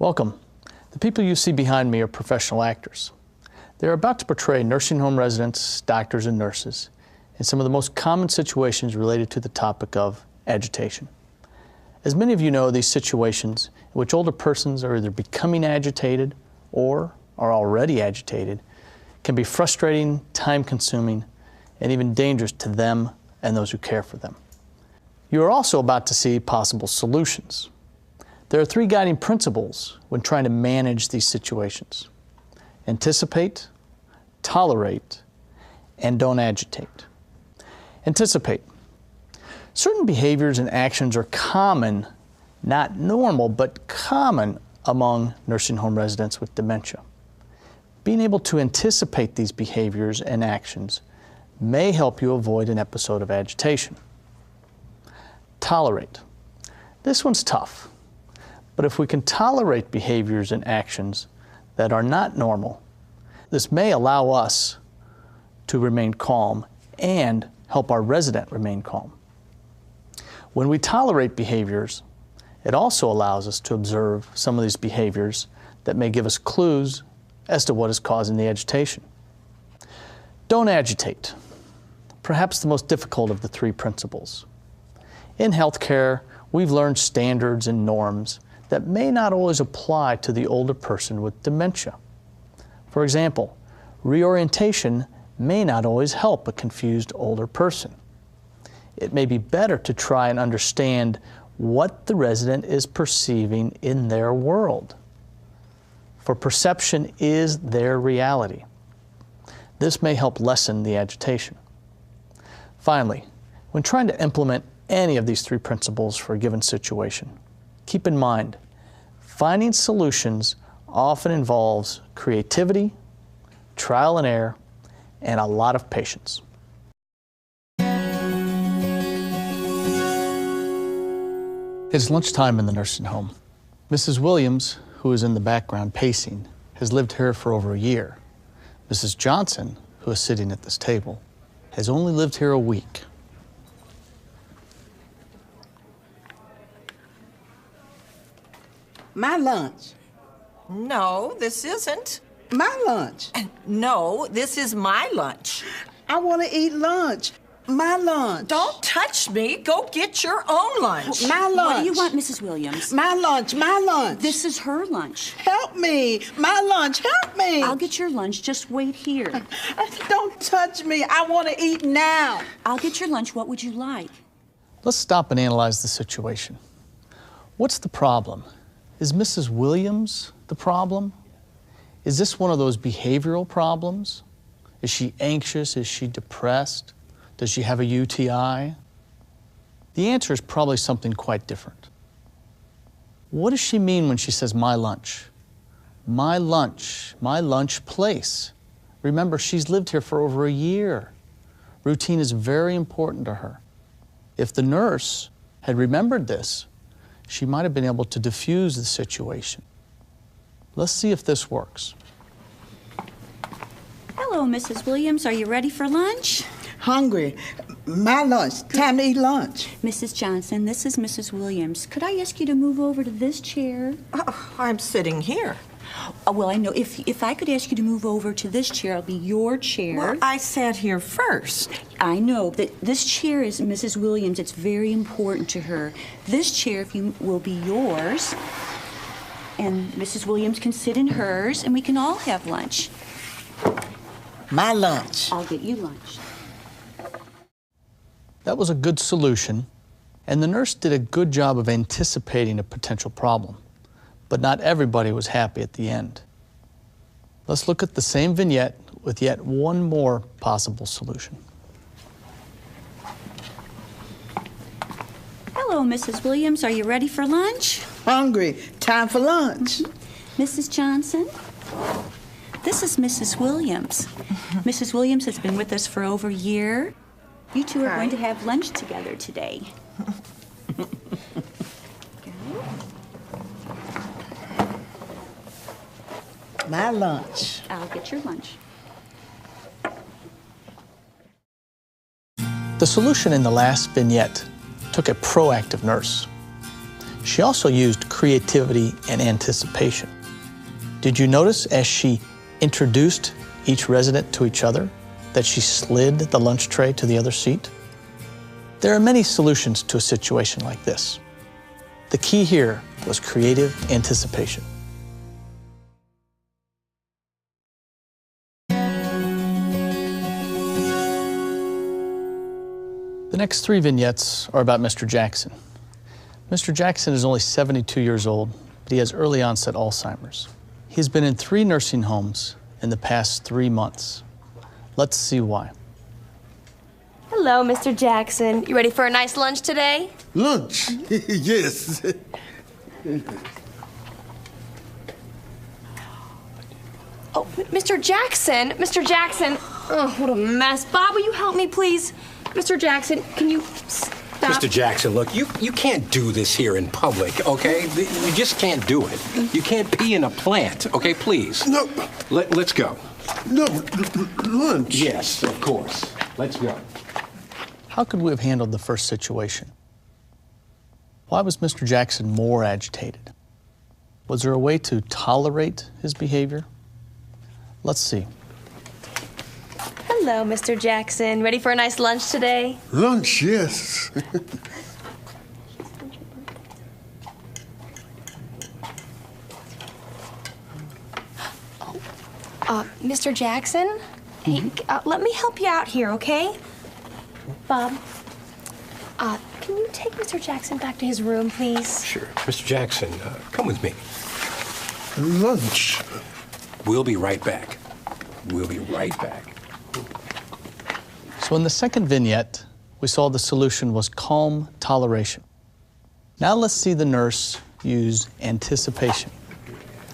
Welcome. The people you see behind me are professional actors. They're about to portray nursing home residents, doctors, and nurses in some of the most common situations related to the topic of agitation. As many of you know, these situations in which older persons are either becoming agitated or are already agitated can be frustrating, time-consuming, and even dangerous to them and those who care for them. You are also about to see possible solutions. There are three guiding principles when trying to manage these situations: anticipate, tolerate, and don't agitate. Anticipate. Certain behaviors and actions are common, not normal, but common among nursing home residents with dementia. Being able to anticipate these behaviors and actions may help you avoid an episode of agitation. Tolerate. This one's tough, but if we can tolerate behaviors and actions that are not normal, this may allow us to remain calm and help our resident remain calm. When we tolerate behaviors, it also allows us to observe some of these behaviors that may give us clues as to what is causing the agitation. Don't agitate. Perhaps the most difficult of the three principles. In healthcare, we've learned standards and norms that may not always apply to the older person with dementia. For example, reorientation may not always help a confused older person. It may be better to try and understand what the resident is perceiving in their world, for perception is their reality. This may help lessen the agitation. Finally, when trying to implement any of these three principles for a given situation, keep in mind, finding solutions often involves creativity, trial and error, and a lot of patience. It's lunchtime in the nursing home. Mrs. Williams, who is in the background pacing, has lived here for over a year. Mrs. Johnson, who is sitting at this table, has only lived here a week. My lunch. No, this isn't. My lunch. No, this is my lunch. I want to eat lunch. My lunch. Don't touch me. Go get your own lunch. My lunch. What do you want, Mrs. Williams? My lunch. My lunch. This is her lunch. Help me. My lunch. Help me. I'll get your lunch. Just wait here. Don't touch me. I want to eat now. I'll get your lunch. What would you like? Let's stop and analyze the situation. What's the problem? Is Mrs. Williams the problem? Is this one of those behavioral problems? Is she anxious? Is she depressed? Does she have a UTI? The answer is probably something quite different. What does she mean when she says my lunch? My lunch place. Remember, she's lived here for over a year. Routine is very important to her. If the nurse had remembered this, she might have been able to diffuse the situation. Let's see if this works. Hello, Mrs. Williams. Are you ready for lunch? Hungry. My lunch. Time to eat lunch. Mrs. Johnson, this is Mrs. Williams. Could I ask you to move over to this chair? I'm sitting here. Well, I know. If I could ask you to move over to this chair, it'll be your chair. Well, I sat here first. I know that this chair is Mrs. Williams. It's very important to her. This chair, will be yours, and Mrs. Williams can sit in hers, and we can all have lunch. My lunch. I'll get you lunch. That was a good solution, and the nurse did a good job of anticipating a potential problem. But not everybody was happy at the end. Let's look at the same vignette with yet one more possible solution. Hello, Mrs. Williams. Are you ready for lunch? Hungry. Time for lunch. Mrs. Johnson, this is Mrs. Williams. Mrs. Williams has been with us for over a year. You two are going to have lunch together today. My lunch. I'll get your lunch. The solution in the last vignette took a proactive nurse. She also used creativity and anticipation. Did you notice as she introduced each resident to each other that she slid the lunch tray to the other seat? There are many solutions to a situation like this. The key here was creative anticipation. The next 3 vignettes are about Mr. Jackson. Mr. Jackson is only 72 years old, but he has early onset Alzheimer's. He's been in 3 nursing homes in the past 3 months. Let's see why. Hello, Mr. Jackson. You ready for a nice lunch today? Lunch? Yes. Oh, Mr. Jackson! Mr. Jackson! Oh, what a mess. Bob, will you help me, please? Mr. Jackson, can you stop? Mr. Jackson, look, you can't do this here in public, okay? You just can't do it. You can't pee in a plant, okay? Please. No. Let's go. No, lunch. Yes, of course. Let's go. How could we have handled the first situation? Why was Mr. Jackson more agitated? Was there a way to tolerate his behavior? Let's see. Hello, Mr. Jackson. Ready for a nice lunch today? Lunch, yes. Mr. Jackson? Hey, let me help you out here, okay? Bob, can you take Mr. Jackson back to his room, please? Sure. Mr. Jackson, come with me. Lunch. We'll be right back. We'll be right back. So in the second vignette, we saw the solution was calm toleration. Now let's see the nurse use anticipation.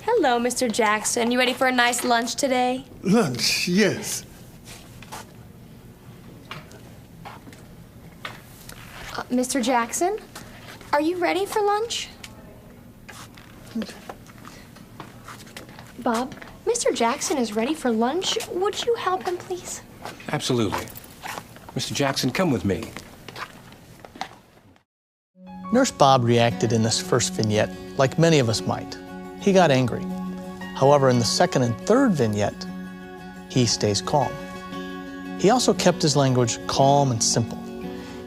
Hello, Mr. Jackson. You ready for a nice lunch today? Lunch, yes. Mr. Jackson, are you ready for lunch? Bob, Mr. Jackson is ready for lunch. Would you help him, please? Absolutely. Mr. Jackson, come with me. Nurse Bob reacted in this first vignette like many of us might. He got angry. However, in the second and third vignette, he stays calm. He also kept his language calm and simple.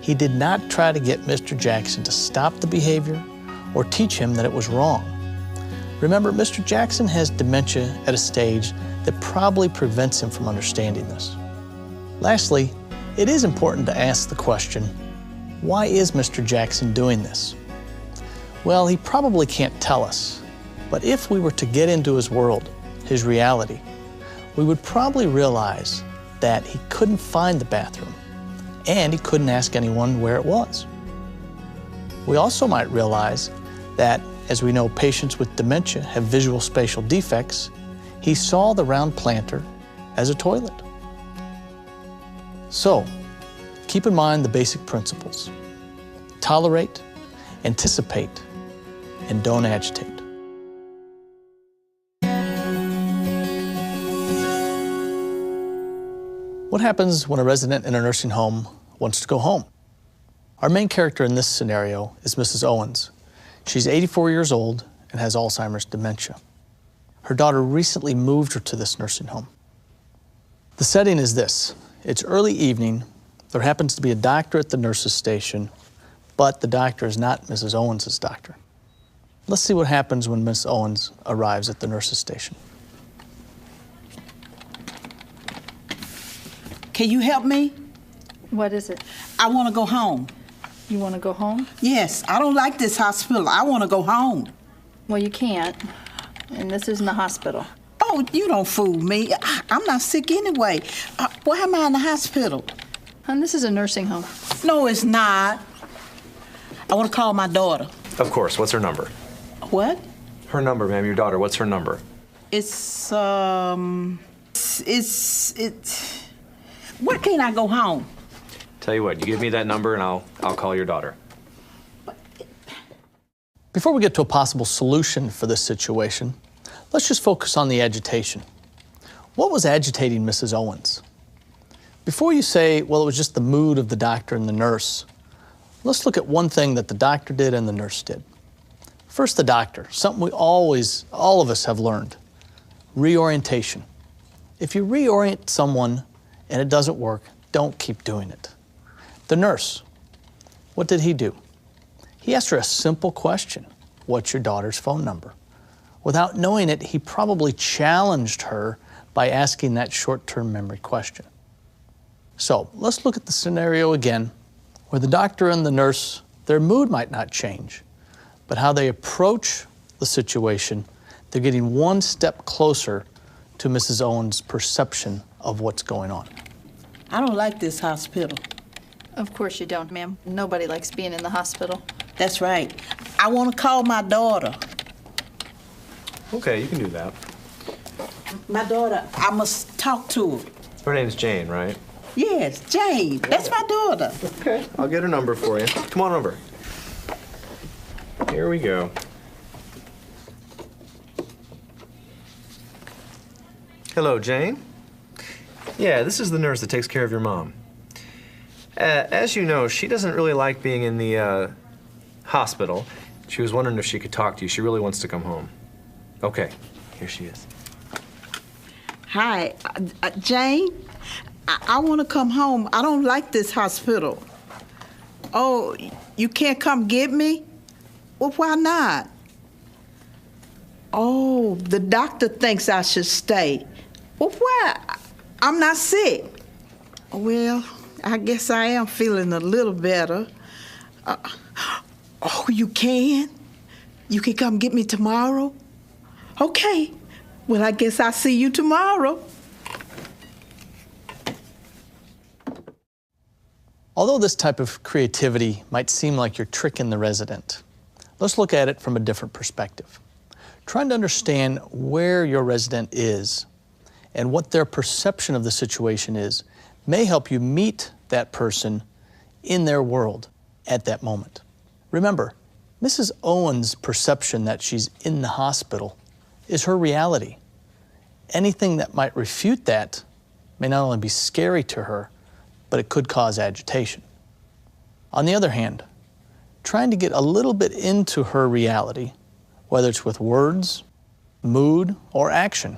He did not try to get Mr. Jackson to stop the behavior or teach him that it was wrong. Remember, Mr. Jackson has dementia at a stage that probably prevents him from understanding this. Lastly, it is important to ask the question, why is Mr. Jackson doing this? Well, he probably can't tell us, but if we were to get into his world, his reality, we would probably realize that he couldn't find the bathroom and he couldn't ask anyone where it was. We also might realize that, as we know patients with dementia have visual spatial defects, he saw the round planter as a toilet. So, keep in mind the basic principles. Tolerate, anticipate, and don't agitate. What happens when a resident in a nursing home wants to go home? Our main character in this scenario is Mrs. Owens. She's 84 years old and has Alzheimer's dementia. Her daughter recently moved her to this nursing home. The setting is this. It's early evening. There happens to be a doctor at the nurse's station, but the doctor is not Mrs. Owens' doctor. Let's see what happens when Miss Owens arrives at the nurse's station. Can you help me? What is it? I want to go home. You want to go home? Yes, I don't like this hospital. I want to go home. Well, you can't. And this isn't a hospital. Oh, you don't fool me. I'm not sick anyway. Why am I in the hospital? And this is a nursing home. No, it's not. I want to call my daughter. Of course. What's her number? What? Her number, ma'am. Your daughter. What's her number? It's why can't I go home? Tell you what. You give me that number, and I'll call your daughter. Before we get to a possible solution for this situation, let's just focus on the agitation. What was agitating Mrs. Owens? Before you say, well, it was just the mood of the doctor and the nurse, let's look at one thing that the doctor did and the nurse did. First, the doctor, something all of us have learned, reorientation. If you reorient someone and it doesn't work, don't keep doing it. The nurse, what did he do? He asked her a simple question, what's your daughter's phone number? Without knowing it, he probably challenged her by asking that short-term memory question. So let's look at the scenario again, where the doctor and the nurse, their mood might not change, but how they approach the situation, they're getting one step closer to Mrs. Owens' perception of what's going on. I don't like this hospital. Of course you don't, ma'am. Nobody likes being in the hospital. That's right. I want to call my daughter. Okay, you can do that. My daughter, I must talk to her. Her name's Jane, right? Yes, Jane. That's my daughter. Okay, I'll get her number for you. Come on over. Here we go. Hello, Jane. Yeah, this is the nurse that takes care of your mom. As you know, she doesn't really like being in the hospital. She was wondering if she could talk to you. She really wants to come home. Okay, here she is. Hi, Jane. I want to come home. I don't like this hospital. Oh, you can't come get me? Well, why not? Oh, the doctor thinks I should stay. Well, why? I'm not sick. Well, I guess I am feeling a little better. Oh, you can? You can come get me tomorrow? Okay. Well, I guess I'll see you tomorrow. Although this type of creativity might seem like you're tricking the resident, let's look at it from a different perspective. Trying to understand where your resident is and what their perception of the situation is may help you meet that person in their world at that moment. Remember, Mrs. Owens' perception that she's in the hospital is her reality. Anything that might refute that may not only be scary to her, but it could cause agitation. On the other hand, trying to get a little bit into her reality, whether it's with words, mood, or action,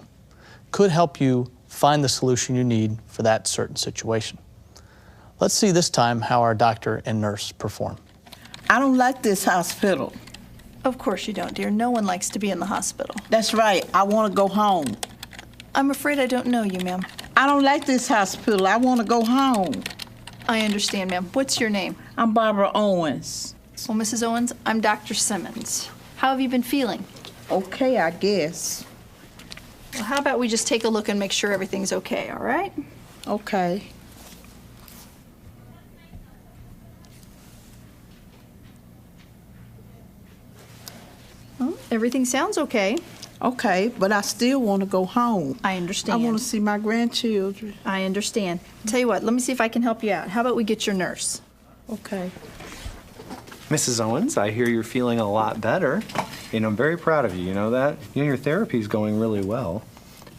could help you find the solution you need for that certain situation. Let's see this time how our doctor and nurse perform. I don't like this hospital. Of course you don't, dear. No one likes to be in the hospital. That's right. I want to go home. I'm afraid I don't know you, ma'am. I don't like this hospital. I want to go home. I understand, ma'am. What's your name? I'm Barbara Owens. Well, Mrs. Owens, I'm Dr. Simmons. How have you been feeling? Okay, I guess. Well, how about we just take a look and make sure everything's okay, all right? Okay. Well, everything sounds okay. Okay, but I still want to go home. I understand. I want to see my grandchildren. I understand. Tell you what, let me see if I can help you out. How about we get your nurse? Okay. Mrs. Owens, I hear you're feeling a lot better. And I'm very proud of you, you know that? You know, your therapy's going really well.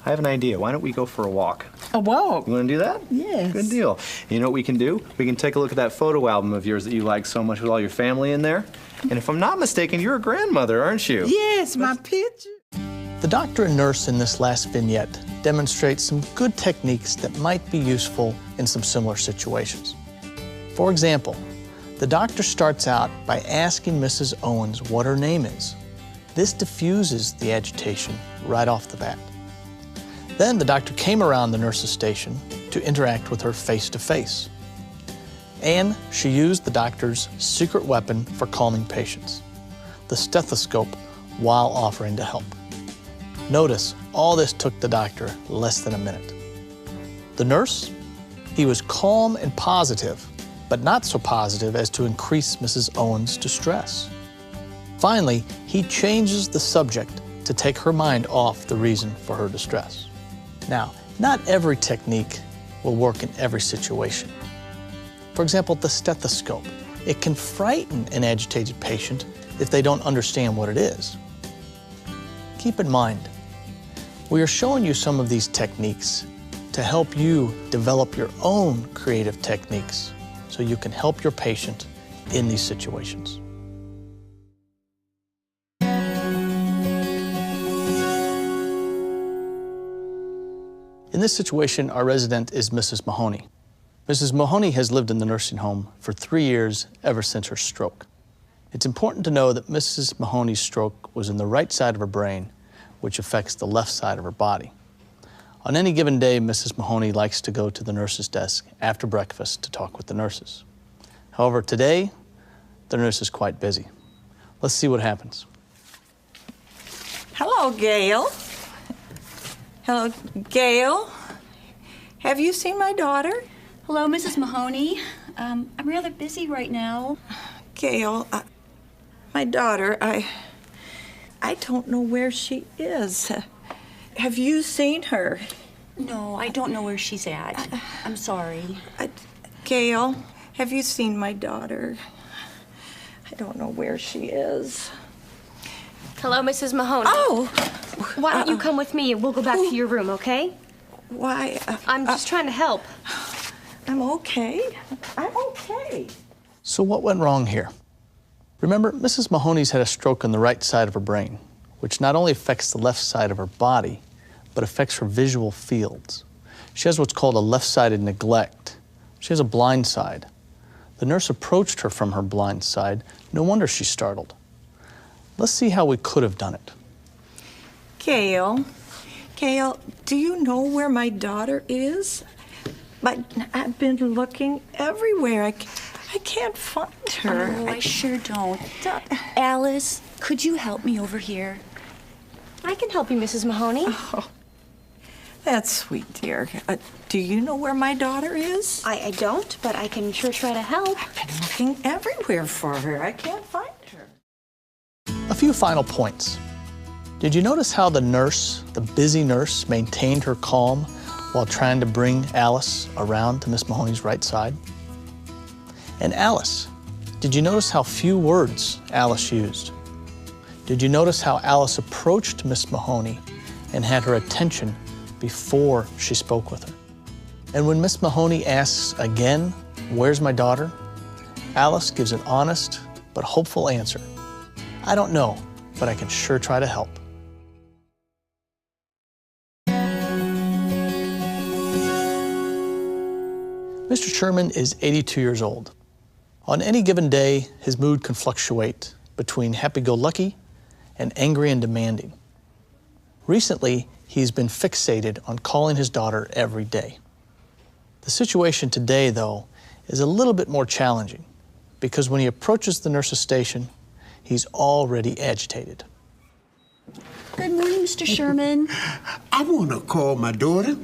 I have an idea. Why don't we go for a walk? A walk? You want to do that? Yes. Good deal. You know what we can do? We can take a look at that photo album of yours that you like so much with all your family in there. And if I'm not mistaken, you're a grandmother, aren't you? Yes, my picture. The doctor and nurse in this last vignette demonstrate some good techniques that might be useful in some similar situations. For example, the doctor starts out by asking Mrs. Owens what her name is. This diffuses the agitation right off the bat. Then the doctor came around the nurse's station to interact with her face-to-face. And she used the doctor's secret weapon for calming patients, the stethoscope, while offering to help. Notice, all this took the doctor less than a minute. The nurse? He was calm and positive, but not so positive as to increase Mrs. Owens' distress. Finally, he changes the subject to take her mind off the reason for her distress. Now, not every technique will work in every situation. For example, the stethoscope. It can frighten an agitated patient if they don't understand what it is. Keep in mind, we are showing you some of these techniques to help you develop your own creative techniques so you can help your patient in these situations. In this situation, our resident is Mrs. Mahoney. Mrs. Mahoney has lived in the nursing home for 3 years ever since her stroke. It's important to know that Mrs. Mahoney's stroke was in the right side of her brain, which affects the left side of her body. On any given day, Mrs. Mahoney likes to go to the nurse's desk after breakfast to talk with the nurses. However, today, the nurse is quite busy. Let's see what happens. Hello, Gail. Hello, Gail. Have you seen my daughter? Hello, Mrs. Mahoney. I'm rather busy right now. Gail, my daughter, I don't know where she is. Have you seen her? No, I don't know where she's at. I'm sorry. Gail, have you seen my daughter? I don't know where she is. Hello, Mrs. Mahoney. Oh! Why don't you come with me and we'll go back to your room, okay? Why? I'm just trying to help. I'm okay. I'm okay. So what went wrong here? Remember, Mrs. Mahoney's had a stroke on the right side of her brain, which not only affects the left side of her body, but affects her visual fields. She has what's called a left-sided neglect. She has a blind side. The nurse approached her from her blind side. No wonder she's startled. Let's see how we could have done it. Gail, do you know where my daughter is? I've been looking everywhere. I can't find her. Oh, I sure don't. Alice, could you help me over here? I can help you, Mrs. Mahoney. Oh, that's sweet, dear. Do you know where my daughter is? I don't, but I can sure try to help. I've been looking everywhere for her. I can't find her. A few final points. Did you notice how the nurse, the busy nurse, maintained her calm while trying to bring Alice around to Miss Mahoney's right side? And Alice, did you notice how few words Alice used? Did you notice how Alice approached Miss Mahoney and had her attention before she spoke with her? And when Miss Mahoney asks again, "Where's my daughter?" Alice gives an honest but hopeful answer. "I don't know, but I can sure try to help." Mr. Sherman is 82 years old. On any given day, his mood can fluctuate between happy-go-lucky and angry and demanding. Recently, he's been fixated on calling his daughter every day. The situation today, though, is a little bit more challenging because when he approaches the nurse's station, he's already agitated. Good morning, Mr. Sherman. I want to call my daughter.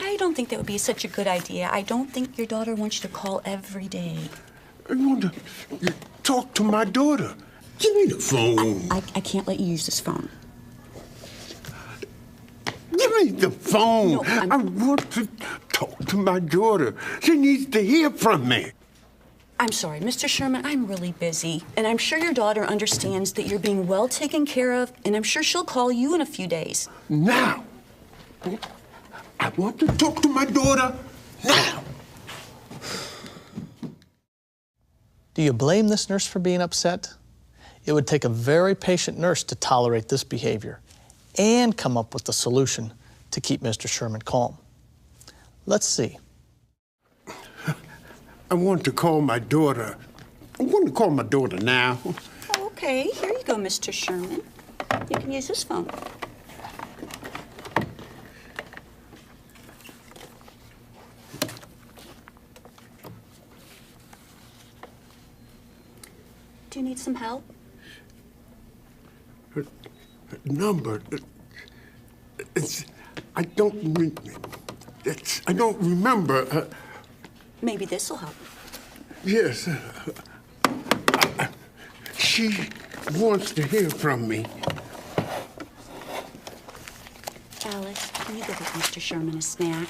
I don't think that would be such a good idea. I don't think your daughter wants you to call every day. I want to talk to my daughter. Give me the phone. I can't let you use this phone. Give me the phone. No, I want to talk to my daughter. She needs to hear from me. I'm sorry, Mr. Sherman, I'm really busy. And I'm sure your daughter understands that you're being well taken care of, and I'm sure she'll call you in a few days. Now. I want to talk to my daughter now. Do you blame this nurse for being upset? It would take a very patient nurse to tolerate this behavior and come up with a solution to keep Mr. Sherman calm. Let's see. I want to call my daughter. I want to call my daughter now. Okay, here you go, Mr. Sherman. You can use this phone. Do you need some help? Her number. I don't remember. Maybe this will help. Yes. She wants to hear from me. Alice, can you give Mr. Sherman a snack?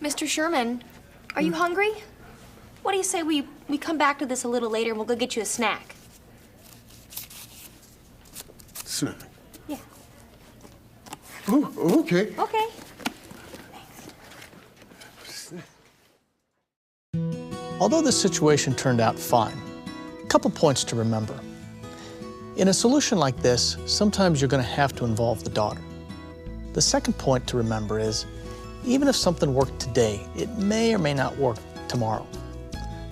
Mr. Sherman, are you hungry? What do you say we come back to this a little later and we'll go get you a snack? Snack? Yeah. Oh, okay. Okay. Although this situation turned out fine, a couple points to remember. In a solution like this, sometimes you're going to have to involve the daughter. The second point to remember is, even if something worked today, it may or may not work tomorrow.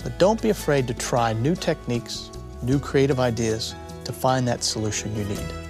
But don't be afraid to try new techniques, new creative ideas to find that solution you need.